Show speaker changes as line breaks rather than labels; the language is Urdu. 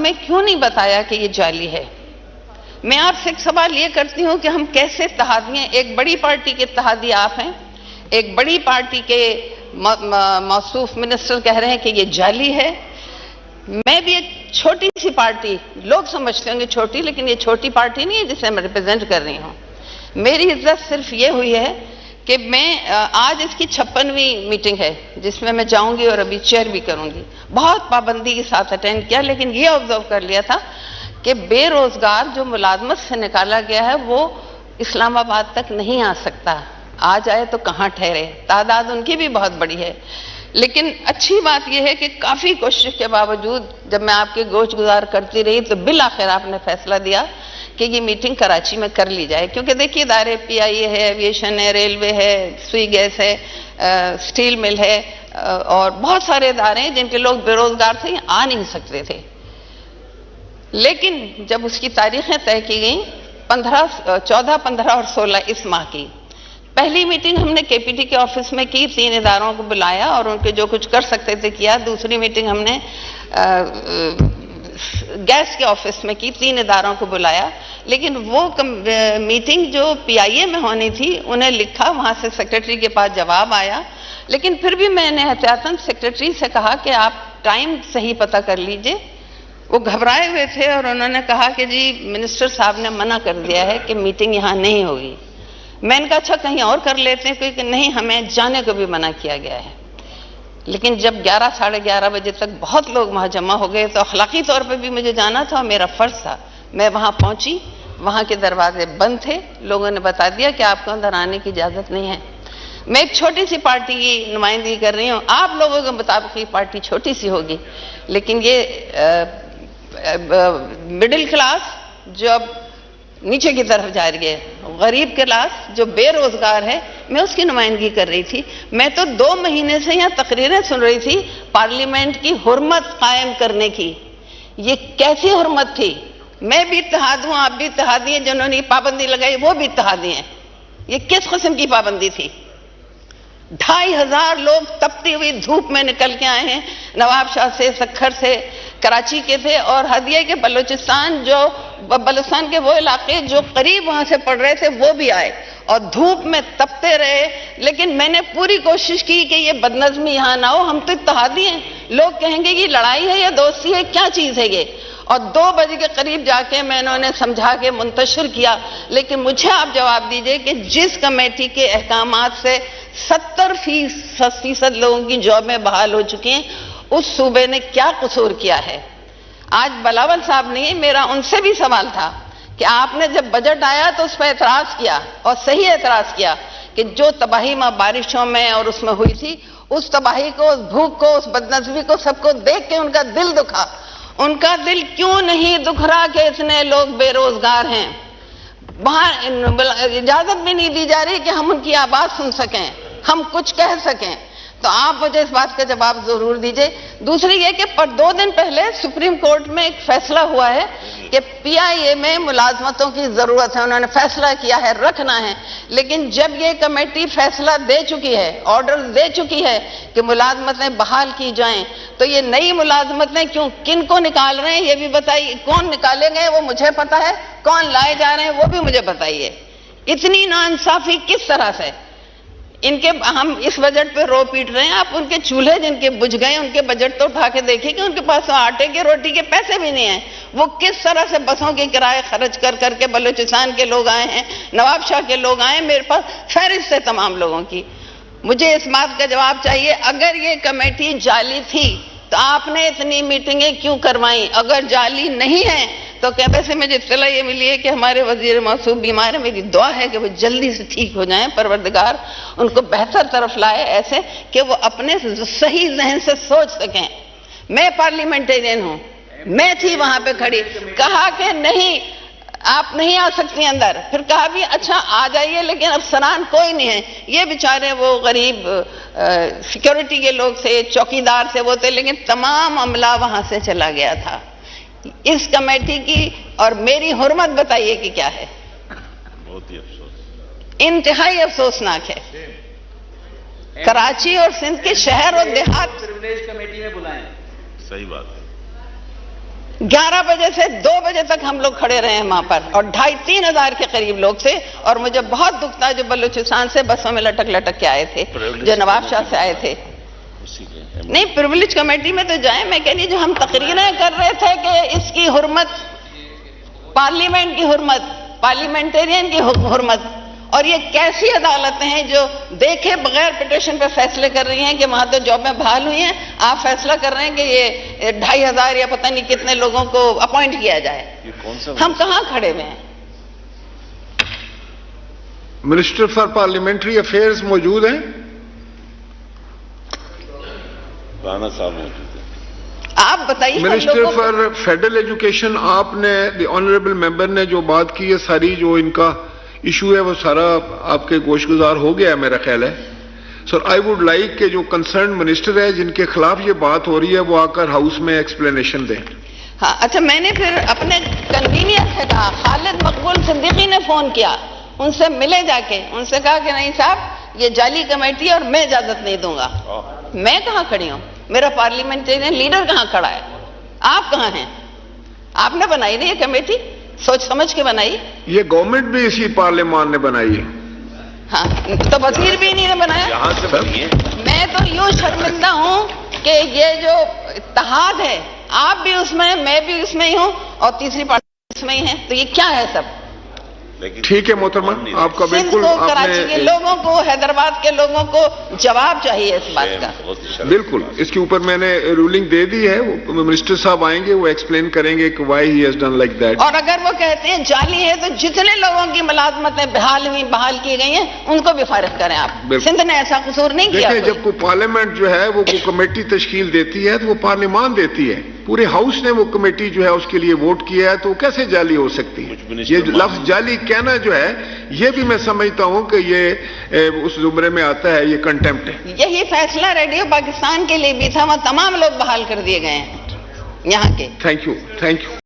ہمیں کیوں نہیں بتایا کہ یہ جعلی ہے؟ میں آپ سے ایک سوال یہ کرتی ہوں کہ ہم کیسے اتحادی ہیں؟ ایک بڑی پارٹی کے اتحادی آپ ہیں، ایک بڑی پارٹی کے موصوف منسٹر کہہ رہے ہیں کہ یہ جعلی ہے. میں بھی ایک چھوٹی سی پارٹی، لوگ سمجھتے ہوں گے چھوٹی، لیکن یہ چھوٹی پارٹی نہیں ہے جسے میں ریپرزینٹ کر رہی ہوں. میری عزت صرف یہ ہوئی ہے کہ میں آج اس کی 56ویں میٹنگ ہے جس میں جاؤں گی اور ابھی چیئر بھی کروں گی. بہت پابندی کے ساتھ اٹینڈ کیا، لیکن یہ آبزرو کر لیا تھا کہ بے روزگار جو ملازمت سے نکالا گیا ہے وہ اسلام آباد تک نہیں آ سکتا. آ جائے تو کہاں ٹھہرے، تعداد ان کی بھی بہت بڑی ہے. لیکن اچھی بات یہ ہے کہ کافی کوشش کے باوجود جب میں آپ کے گوش گزار کرتی رہی تو بالآخر آپ نے فیصلہ دیا کہ یہ میٹنگ کراچی میں کر لی جائے. کیونکہ دیکھیے ادارے پی آئی اے ہے، ایویشن ہے، ریلوے ہے، سوئی گیس ہے، سٹیل مل ہے، اور بہت سارے ادارے ہیں جن کے لوگ بے روزگار تھے، آ نہیں سکتے تھے. لیکن جب اس کی تاریخیں طے کی گئیں 14، 15 اور 16 اس ماہ کی، پہلی میٹنگ ہم نے کے پی ٹی کے آفس میں کی، 3 اداروں کو بلایا اور ان کے جو کچھ کر سکتے تھے کیا. دوسری میٹنگ ہم نے گیس کے آفس میں کی، 3 اداروں کو بلایا. لیکن وہ میٹنگ جو پی آئی اے میں ہونی تھی انہیں لکھا، وہاں سے سیکرٹری کے پاس جواب آیا. لیکن پھر بھی میں نے احتیاطاً سیکرٹری سے کہا کہ آپ ٹائم صحیح پتہ کر لیجئے. وہ گھبرائے ہوئے تھے اور انہوں نے کہا کہ جی منسٹر صاحب نے منع کر دیا ہے کہ میٹنگ یہاں نہیں ہوگی. میں نے کہا اچھا کہیں اور کر لیتے ہیں، کیونکہ نہیں، ہمیں جانے کو بھی منع کیا گیا ہے. لیکن جب 11، 11:30 بجے تک بہت لوگ وہاں جمع ہو گئے تو اخلاقی طور پہ بھی مجھے جانا تھا اور میرا فرض تھا. میں وہاں پہنچی، وہاں کے دروازے بند تھے، لوگوں نے بتا دیا کہ آپ کو اندر آنے کی اجازت نہیں ہے. میں ایک چھوٹی سی پارٹی کی نمائندگی کر رہی ہوں، آپ لوگوں کے مطابق یہ پارٹی چھوٹی سی ہوگی، لیکن یہ مڈل کلاس جو اب نیچے کی طرف جا رہی ہے، غریب کلاس جو بے روزگار ہے، میں اس کی نمائندگی کر رہی تھی. میں تو 2 مہینے سے یہاں تقریریں سن رہی تھی پارلیمنٹ کی حرمت قائم کرنے کی. یہ کیسی حرمت تھی؟ میں بھی اتحاد ہوں، آپ بھی اتحادی ہیں، جنہوں نے یہ پابندی لگائی وہ بھی اتحادی ہیں. یہ کس قسم کی پابندی تھی؟ 2500 لوگ تپتی ہوئی دھوپ میں نکل کے آئے ہیں، نواب شاہ سے، سکھر سے، کراچی کے تھے، اور ہدیہ کے بلوچستان کے وہ علاقے جو قریب وہاں سے پڑ رہے تھے وہ بھی آئے اور دھوپ میں تپتے رہے. لیکن میں نے پوری کوشش کی کہ یہ بدنظمی یہاں نہ ہو. ہم تو اتحادی ہیں، لوگ کہیں گے یہ لڑائی ہے یا دوستی ہے، کیا چیز ہے یہ؟ اور 2 بجے کے قریب جا کے میں نے سمجھا کے منتشر کیا. لیکن مجھے آپ جواب دیجئے کہ جس کمیٹی کے احکامات سے 70% لوگوں کی جابیں بحال ہو چکی ہیں، اس صوبے نے کیا قصور کیا ہے؟ آج بلاول صاحب نہیں، میرا ان سے بھی سوال تھا کہ آپ نے جب بجٹ آیا تو اس پہ اعتراض کیا، اور صحیح اعتراض کیا، کہ جو تباہی بارشوں میں اور اس میں ہوئی تھی، اس تباہی کو، اس بھوک کو، اس بدنظمی کو، سب کو دیکھ کے ان کا دل دکھا. ان کا دل کیوں نہیں دکھ رہا کہ اتنے لوگ بے روزگار ہیں؟ وہاں اجازت بھی نہیں دی جا رہی کہ ہم ان کی آواز سن سکیں، ہم کچھ کہہ سکیں. تو آپ مجھے اس بات کا جواب ضرور دیجئے. دوسری یہ کہ 2 دن پہلے سپریم کورٹ میں ایک فیصلہ ہوا ہے کہ پی آئی اے میں ملازمتوں کی ضرورت ہے، انہوں نے فیصلہ کیا ہے رکھنا ہے. لیکن جب یہ کمیٹی فیصلہ دے چکی ہے، آرڈر دے چکی ہے کہ ملازمتیں بحال کی جائیں، تو یہ نئی ملازمتیں کن کو نکال رہے ہیں یہ بھی بتائیے. کون نکالے گئے وہ مجھے پتا ہے، کون لائے جا رہے ہیں وہ بھی مجھے بتائیے. اتنی ناانصافی کس طرح سے؟ ان کے ہم اس بجٹ پہ رو پیٹ رہے ہیں، آپ ان کے چولہے جن کے بجھ گئے ان کے بجٹ تو اٹھا کے دیکھیں کہ ان کے پاس آٹے کی روٹی کے پیسے بھی نہیں ہیں. وہ کس طرح سے بسوں کے کرائے خرچ کر کے بلوچستان کے لوگ آئے ہیں، نواب شاہ کے لوگ آئے ہیں. میرے پاس فہرست ہے تمام لوگوں کی. مجھے اس بات کا جواب چاہیے، اگر یہ کمیٹی جعلی تھی تو آپ نے اتنی میٹنگیں کیوں کروائیں؟ اگر جعلی نہیں ہیں تو ویسے مجھے اطلاع یہ ملی ہے کہ ہمارے وزیر موصوف بیمار ہیں. میری دعا ہے کہ وہ جلدی سے ٹھیک ہو جائیں، پروردگار ان کو بہتر طرف لائے، ایسے کہ وہ اپنے صحیح ذہن سے سوچ سکیں. میں پارلیمنٹرین ہوں، میں تھی وہاں پہ کھڑی، کہا کہ نہیں آپ نہیں آ سکتی اندر. پھر کہا بھی اچھا آ جائیے، لیکن افسران کوئی نہیں ہے. یہ بیچارے وہ غریب سیکیورٹی کے لوگ تھے، چوکیدار تھے، وہ تھے، لیکن تمام عملہ وہاں سے چلا گیا تھا. اس کمیٹی کی اور میری حرمت بتائیے کہ کیا ہے؟
بہت ہی افسوس،
انتہائی افسوسناک ہے. کراچی اور سندھ کے شہر اور دیہات
پرویلیج کمیٹی میں بلائیں.
صحیح بات ہے.
11 بجے سے 2 بجے تک ہم لوگ کھڑے رہے ہیں وہاں پر، اور 2,500-3 ہزار کے قریب لوگ تھے، اور مجھے بہت دکھ تھا جو بلوچستان سے بسوں میں لٹک لٹک کے آئے تھے، جو نواب شاہ سے آئے تھے۔ نہیں، پریویلیج کمیٹی میں تو جائیں، میں کہہ رہی جو ہم تقریریں کر رہے تھے کہ اس کی حرمت، پارلیمنٹ کی حرمت، پارلیمنٹیرین کی حرمت، اور یہ کیسی عدالتیں ہیں جو دیکھے بغیر پٹیشن پہ فیصلے کر رہی ہیں کہ وہاں تو جاب میں بحال ہوئی ہیں، آپ فیصلہ کر رہے ہیں کہ یہ 2,500 یا پتہ نہیں کتنے لوگوں کو اپوائنٹ کیا جائے۔ ہم کہاں کھڑے ہوئے ہیں؟
منسٹر فار پارلیمنٹری افیئرز موجود ہیں؟
رانا صاحب موجود ہیں۔
آپ بتائیے
منسٹر فار فیڈرل ایجوکیشن، آپ نے دی آنریبل ممبر نے جو بات کی ہے، ساری جو ان کا ایشو ہے وہ سارا آپ کے گوش گزار ہو گیا ہے میرا خیال ہے۔ سر آئی ووڈ لائک کہ جو کنسرن منسٹر ہے جن کے خلاف یہ بات ہو رہی ہے وہ آ کر ہاؤس میں ایکسپلینیشن دیں۔
ہاں اچھا، میں نے پھر اپنے کنوینئر سے کہا، خالد مقبول صدیقی نے فون کیا، ان سے ملے جا کے، ان سے کہا کہ نہیں صاحب یہ جعلی کمیٹی ہے اور میں اجازت نہیں دوں گا۔ میں کہاں کھڑی ہوں؟ میرا پارلیمنٹیرین لیڈر کہاں کھڑا ہے؟ آپ کہاں ہیں؟ آپ نے بنائی نا یہ کمیٹی، سوچ سمجھ کے بنائی۔
یہ گورنمنٹ بھی اسی پارلیمان نے بنائی ہے۔
ہاں تو وزیر بھی انہی نے بنایا۔
یہاں سے بنی ہے۔
میں تو یوں شرمندہ ہوں کہ یہ جو اتحاد ہے، آپ بھی اس میں، میں بھی اس میں ہی ہوں، اور تیسری پارٹی اس میں ہی ہے، تو یہ کیا ہے سب؟
ٹھیک ہے محترمہ، آپ کا
سندھ
بالکل،
کو،
آپ
کراچی کے
نے
لوگوں کو، حیدرآباد کے لوگوں کو جواب چاہیے اس بات کا۔
بالکل اس کے اوپر میں نے رولنگ دے دی ہے، وہ منسٹر صاحب آئیں گے، وہ ایکسپلین کریں گے کہ why he has done like that.
اور اگر وہ کہتے ہیں جعلی ہے تو جتنے لوگوں کی ملازمتیں بحال کی گئی ہیں ان کو بھی فارغ کریں آپ۔ سندھ نے ایسا قصور نہیں کیا۔
دیکھیں، جب کوئی پارلیمنٹ جو ہے وہ کوئی کمیٹی تشکیل دیتی ہے تو وہ پارلیمان دیتی ہے، پورے ہاؤس نے وہ کمیٹی جو ہے اس کے لیے ووٹ کیا ہے، تو وہ کیسے جعلی ہو سکتی ہے؟ یہ لفظ جعلی کہنا جو ہے یہ بھی میں سمجھتا ہوں کہ یہ اس زمرے میں آتا ہے، یہ کنٹمپٹ ہے۔
یہی فیصلہ ریڈیو پاکستان کے لیے بھی تھا، وہاں تمام لوگ بحال کر دیے گئے ہیں یہاں کے۔
Thank you, thank you.